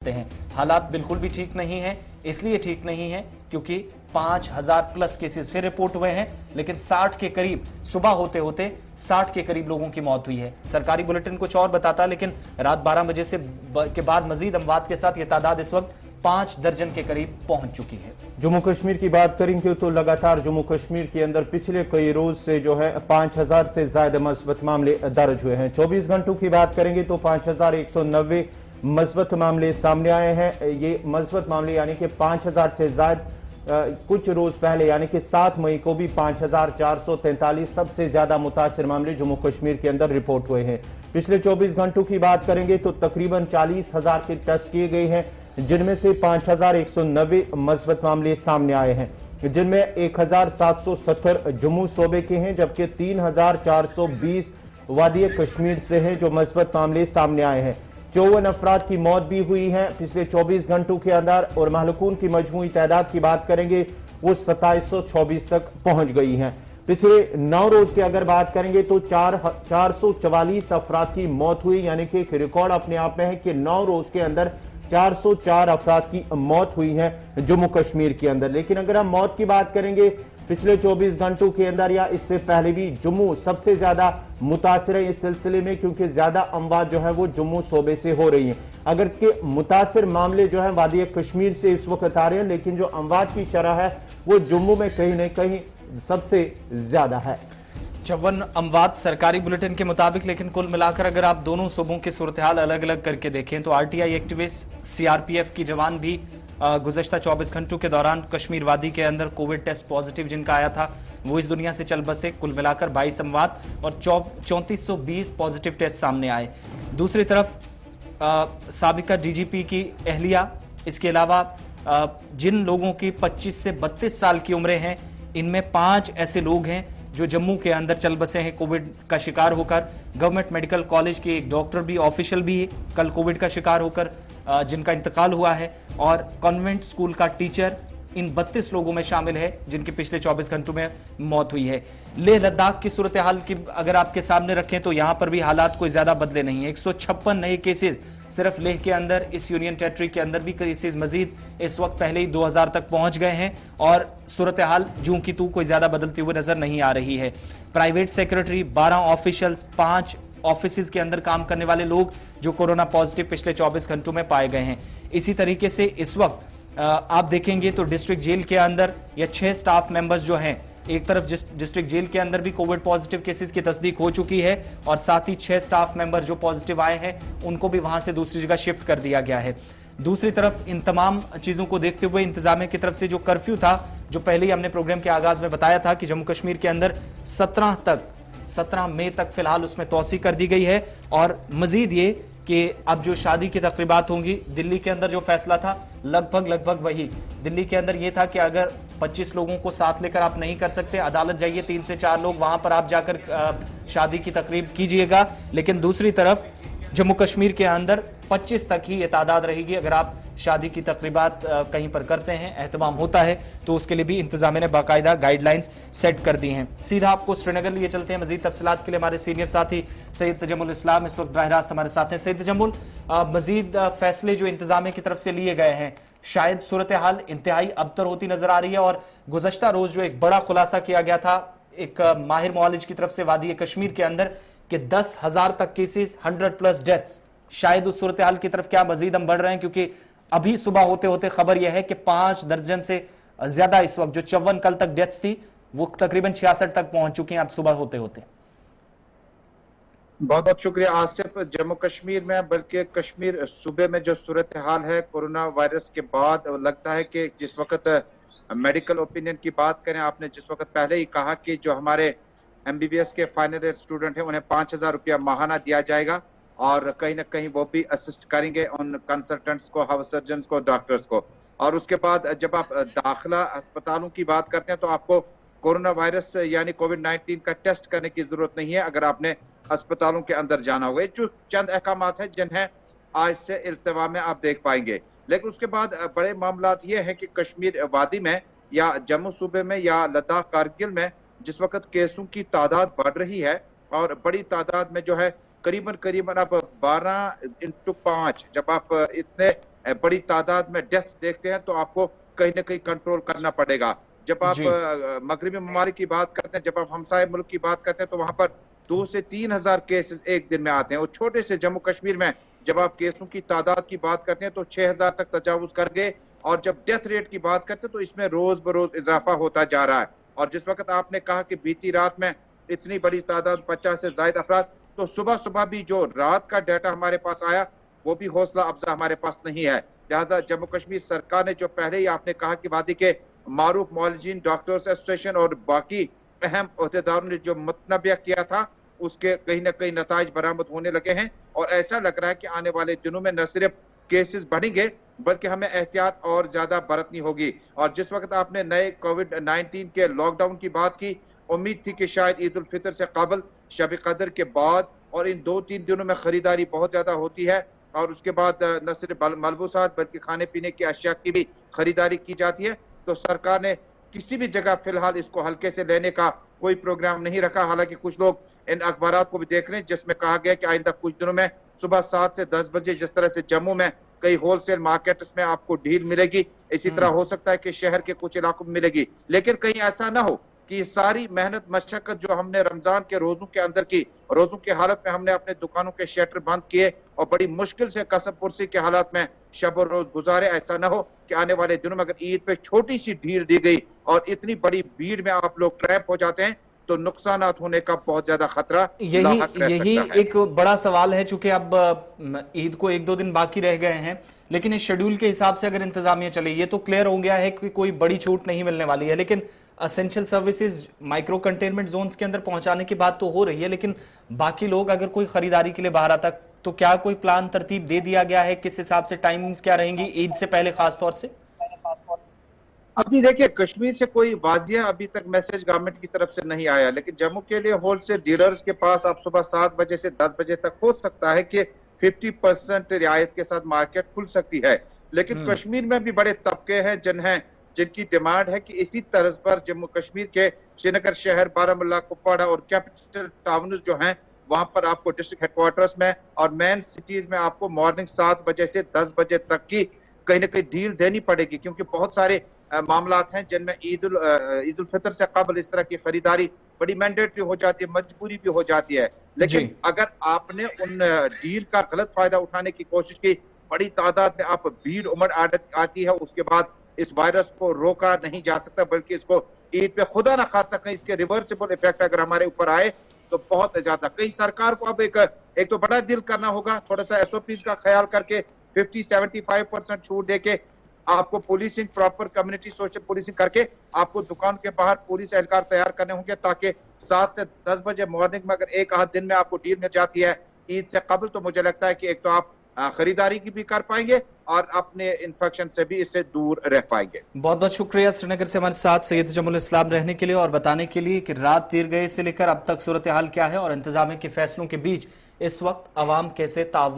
हैं। हालात बिल्कुल भी ठीक नहीं है। इसलिए ठीक नहीं है क्योंकि 5000 प्लस केसेस फिर रिपोर्ट हुए हैं, लेकिन 60 के करीब सुबह होते होते 60 के करीब लोगों की मौत हुई है। सरकारी बुलेटिन कुछ और बताता, लेकिन रात 12 बजे से के बाद मजीद अमवात के साथ यह तादाद इस वक्त 5 दर्जन के करीब पहुंच चुकी है। जम्मू कश्मीर की बात करेंगे तो लगातार जम्मू कश्मीर के अंदर पिछले कई रोज से जो है 5000 से ज्यादा मस्बत मामले दर्ज हुए हैं। 24 घंटों की बात करेंगे तो 5190 मस्बत मामले सामने आए हैं। ये मस्बत मामले यानी कि 5000 से ज्यादा कुछ रोज पहले यानी कि 7 मई को भी 5443 सबसे ज्यादा मुतासिर मामले जम्मू कश्मीर के अंदर रिपोर्ट हुए हैं। पिछले 24 घंटों की बात करेंगे तो तकरीबन 40,000 के टेस्ट किए गए हैं, जिनमें से 5190 मस्बत मामले सामने आए हैं, जिनमें 1770 जम्मू सूबे के हैं, जबकि 3420 वादी कश्मीर से हैं जो मस्बत मामले सामने आए हैं। 54 अफराद की मौत भी हुई है पिछले 24 घंटों के अंदर, और महलूकून की मजमूई तादाद की बात करेंगे वो 2724 तक पहुंच गई है। पिछले 9 रोज की अगर बात करेंगे तो 444 अफराद की मौत हुई, यानी कि एक रिकॉर्ड अपने आप में है कि 9 रोज के अंदर 404 अफराद की मौत हुई है जम्मू कश्मीर के अंदर। लेकिन अगर हम मौत की बात करेंगे पिछले 24 घंटों के अंदर या इससे पहले भी जम्मू सबसे ज्यादा मुतासिर है इस सिलसिले में, क्योंकि ज्यादा अमवात जो है वो जम्मू सूबे से हो रही है। अगर के मुतासिर मामले जो है वादी कश्मीर से इस वक्त आ रहे हैं, लेकिन जो अमवात की शरह है वो जम्मू में कहीं न कहीं सबसे ज्यादा है। 54 अमवात सरकारी बुलेटिन के मुताबिक, लेकिन कुल मिलाकर अगर आप दोनों सूबों की सूरत हाल अलग अलग करके देखें तो आरटीआई एक्टिविस्ट, सीआरपीएफ की जवान भी गुज़श्ता 24 घंटों के दौरान कश्मीर वादी के अंदर कोविड टेस्ट पॉजिटिव जिनका आया था वो इस दुनिया से चल बसे। कुल मिलाकर 22 अमवात और 3420 पॉजिटिव टेस्ट सामने आए। दूसरी तरफ साबिका डीजीपी की अहलिया, इसके अलावा जिन लोगों की 25 से 32 साल की उम्रें हैं, इनमें 5 ऐसे लोग हैं जो जम्मू के अंदर चल बसे हैं कोविड का शिकार होकर। गवर्नमेंट मेडिकल कॉलेज के एक डॉक्टर भी, ऑफिशियल भी कल कोविड का शिकार होकर जिनका इंतकाल हुआ है, और कॉन्वेंट स्कूल का टीचर इन 32 लोगों में शामिल है जिनकी पिछले 24 घंटों में मौत हुई है। लेह लद्दाख की सूरत हाल की अगर आपके सामने रखें तो यहां पर भी हालात कोई ज्यादा बदले नहीं है। 156 नए केसेस सिर्फ लेह के अंदर, इस यूनियन टेरिटरी के अंदर भी केसेस मजीद इस वक्त पहले ही 2000 तक पहुंच गए हैं, और सूरत हाल जूं की तू कोई ज्यादा बदलती हुई नजर नहीं आ रही है। प्राइवेट सेक्रेटरी, 12 ऑफिशियल्स, 5 ऑफिस के अंदर काम करने वाले लोग जो कोरोना पॉजिटिव पिछले 24 घंटों में पाए गए हैं। इसी तरीके से इस वक्त आप देखेंगे तो डिस्ट्रिक्ट जेल के अंदर या 6 स्टाफ मेंबर्स जो हैं, एक तरफ डिस्ट्रिक्ट जेल के अंदर भी कोविड पॉजिटिव केसेस की तस्दीक हो चुकी है, और साथ ही 6 स्टाफ मेंबर जो पॉजिटिव आए हैं उनको भी वहां से दूसरी जगह शिफ्ट कर दिया गया है। दूसरी तरफ इन तमाम चीजों को देखते हुए इंतजामिया की तरफ से जो कर्फ्यू था, जो पहले ही हमने प्रोग्राम के आगाज में बताया था कि जम्मू कश्मीर के अंदर 17 मई तक फिलहाल उसमें तौसी कर दी गई है। और मजीद ये कि अब जो शादी की तकरीबात होंगी, दिल्ली के अंदर जो फैसला था लगभग वही दिल्ली के अंदर ये था कि अगर 25 लोगों को साथ लेकर आप नहीं कर सकते, अदालत जाइए, 3 से 4 लोग वहां पर आप जाकर शादी की तकरीब कीजिएगा। लेकिन दूसरी तरफ जम्मू कश्मीर के अंदर 25 तक ही ये तादाद रहेगी। अगर आप शादी की तकरीबात कहीं पर करते हैं, एहतमाम होता है, तो उसके लिए भी इंतजामिया ने बाकायदा गाइडलाइंस सेट कर दी हैं। सीधा आपको श्रीनगर लिए चलते हैं। मजीद तफसीलात के लिए हमारे सीनियर साथी सैयद तजम्मुल इस्लाम इस वक्त बराह रास्त हमारे साथ हैं। सैयद तजम्मुल, मजीद फैसले जो इंतजामिया की तरफ से लिए गए हैं, शायद सूरत हाल इंतहाई अबतर होती नजर आ रही है, और गुज़श्ता रोज जो एक बड़ा खुलासा किया गया था एक माहिर मुआलिज की तरफ से वादी कश्मीर के अंदर कि 10,000 तक केसेस, 100 प्लस डेथ्स, शायद उस सूरत हाल की तरफ क्या मजीद हम बढ़ रहे हैं, क्योंकि अभी सुबह होते होते खबर यह है कि 5 दर्जन से ज्यादा इस वक्त जो 54 कल तक डेथ्स थी वो तकरीबन 66 तक पहुंच चुकी हैं अब सुबह होते होते। बहुत बहुत शुक्रिया आसिफ। जम्मू कश्मीर में बल्कि कश्मीर सूबे में जो सूरत हाल है कोरोना वायरस के बाद, लगता है कि जिस वक्त मेडिकल ओपिनियन की बात करें, आपने जिस वक्त पहले ही कहा कि जो हमारे एमबीबीएस के फाइनल ईयर स्टूडेंट हैं उन्हें 5000 रुपया माहाना दिया जाएगा, और कहीं ना कहीं वो भी असिस्ट करेंगे उन कंसल्टेंट्स को, हाउस सर्जन को, डॉक्टर्स को। और उसके बाद जब आप दाखिला अस्पतालों की बात करते हैं तो आपको कोरोना वायरस यानी कोविड-19 का टेस्ट करने की जरूरत नहीं है अगर आपने अस्पतालों के अंदर जाना होगा। जो चंद अहकाम हैं जिन्हें आज से इल्तिवा में आप देख पाएंगे। लेकिन उसके बाद बड़े मामला ये है कि कश्मीर वादी में या जम्मू सूबे में या लद्दाख कारगिल में जिस वक्त केसों की तादाद बढ़ रही है, और बड़ी तादाद में जो है करीबन अब 12 × 5, जब आप इतने बड़ी तादाद में डेथ्स देखते हैं तो आपको कहीं ना कहीं कंट्रोल करना पड़ेगा। जब आप जी। मगरबी ममालिक की बात करते हैं, जब आप हमसाय मुल्क की बात करते हैं तो वहां पर 2 से 3 हजार केसेस एक दिन में आते हैं। और छोटे से जम्मू कश्मीर में जब आप केसों की तादाद की बात करते हैं तो 6,000 तक तजावुज कर गए। और जब डेथ रेट की बात करते हैं तो इसमें रोज बरोज इजाफा होता जा रहा है। और जिस वक्त आपने कहा कि बीती रात में इतनी बड़ी तादाद 50 से ज्यादा अफराद, तो सुबह सुबह भी जो रात का डाटा हमारे पास आया वो भी हौसला अफजा हमारे पास नहीं है। लिहाजा जम्मू कश्मीर सरकार ने जो पहले ही आपने कहा कि वादी के मारूफ मौलजीन डॉक्टर्स एसोसिएशन और बाकी अहम अहदेदारों ने जो मुतनबिया किया था उसके कहीं ना कहीं नताइज बरामद होने लगे हैं। और ऐसा लग रहा है कि आने वाले दिनों में न सिर्फ केसेस बढ़ेंगे बल्कि हमें एहतियात और ज्यादा बरतनी होगी। और जिस वक्त आपने नए कोविड-19 के लॉकडाउन की बात की, उम्मीद थी कि शायद ईद उल फितर से कबल, शब कदर के बाद और इन 2-3 दिनों में खरीदारी बहुत ज्यादा होती है और उसके बाद न सिर्फ मलबूसात बल्कि खाने पीने की अशिया की भी खरीदारी की जाती है। तो सरकार ने किसी भी जगह फिलहाल इसको हल्के से लेने का कोई प्रोग्राम नहीं रखा। हालांकि कुछ लोग इन अखबार को भी देख रहे हैं जिसमें कहा गया कि आइंदा कुछ दिनों में सुबह 7 से 10 बजे जिस तरह से जम्मू में कई होलसेल मार्केट्स में आपको ढील मिलेगी, इसी तरह हो सकता है कि शहर के कुछ इलाकों में मिलेगी। लेकिन कहीं ऐसा ना हो कि ये सारी मेहनत मशक्कत जो हमने रमजान के रोजों के अंदर की, रोजों की हालत में हमने अपने दुकानों के शटर बंद किए और बड़ी मुश्किल से कसम पुरसी के हालात में शब और रोज गुजारे, ऐसा ना हो कि आने वाले दिनों में अगर ईद पे छोटी सी ढील दी गई और इतनी बड़ी भीड़ में आप लोग ट्रैप हो जाते हैं तो नुकसानात होने का बहुत ज्यादा खतरा लाहक रह यही सकता है। एक बड़ा सवाल है। चूंकि अब ईद को 1-2 दिन बाकी रह गए हैं, लेकिन इस शेड्यूल के हिसाब से अगर इंतजामिया चले, ये तो क्लियर हो गया है कि कोई बड़ी छूट नहीं मिलने वाली है, लेकिन essential services micro containment zones के अंदर पहुंचाने की बात तो हो रही है। लेकिन बाकी लोग अगर कोई खरीदारी के लिए बाहर आता, तो क्या कोई प्लान तरतीब दे दिया गया है? किस हिसाब से टाइमिंग्स क्या रहेंगी ईद से पहले खास तौर से? अभी देखिए, कश्मीर से कोई वाजिया अभी तक मैसेज गवर्नमेंट की तरफ से नहीं आया, लेकिन जम्मू के लिए होलसेल डीलर्स के पास अब सुबह 7 बजे से 10 बजे तक हो सकता है कि 50% रियायत के साथ मार्केट खुल सकती है। लेकिन कश्मीर में भी बड़े तबके हैं जिनकी डिमांड है कि इसी तर्ज पर जम्मू कश्मीर के श्रीनगर शहर, बारामूला, कुपवाड़ा और कैपिटल टाउन्स जो हैं वहां पर आपको डिस्ट्रिक्ट हेडक्वार्टर्स में और मेन सिटीज में आपको मॉर्निंग 7 बजे से 10 बजे तक की कहीं ना कहीं डील देनी पड़ेगी, क्योंकि बहुत सारे मामलात हैं जिनमें ईद उल फितर से कबल इस तरह की खरीदारी बड़ी मैंडेटरी हो जाती है, मजबूरी भी हो जाती है। लेकिन अगर आपने उन डील का गलत फायदा उठाने की कोशिश की, बड़ी तादाद में आप भीड़ उमड़ आती है, उसके बाद इस वायरस को रोका नहीं जा सकता, बल्कि इसको ईद पे खुदा ना खास्ता कहीं इसके रिवर्सिबल इफेक्ट अगर हमारे ऊपर आए तो बहुत ज्यादा। कई सरकार को अब एक तो बड़ा डील करना होगा, थोड़ा सा एसओपीज का ख्याल करके 50-75% छूट देके आपको policing, proper community social policing करके आपको दुकान के बाहर पुलिस एहलकार तैयार करने होंगे, ताकि 7 से 10 बजे मॉर्निंग में अगर एक आध दिन में आपको डील मिल जाती है ईद से कबल, तो मुझे लगता है कि एक तो आप खरीदारी की भी कर पाएंगे और अपने इन्फेक्शन से भी इससे दूर रह पाएंगे। बहुत बहुत शुक्रिया श्रीनगर से हमारे साथ सैयद जमुल इस्लाम रहने के लिए और बताने के लिए कि रात देर गए से लेकर अब तक सूरत हाल क्या है और इंतजामिया के फैसलों के बीच इस वक्त अवाम कैसे ताउन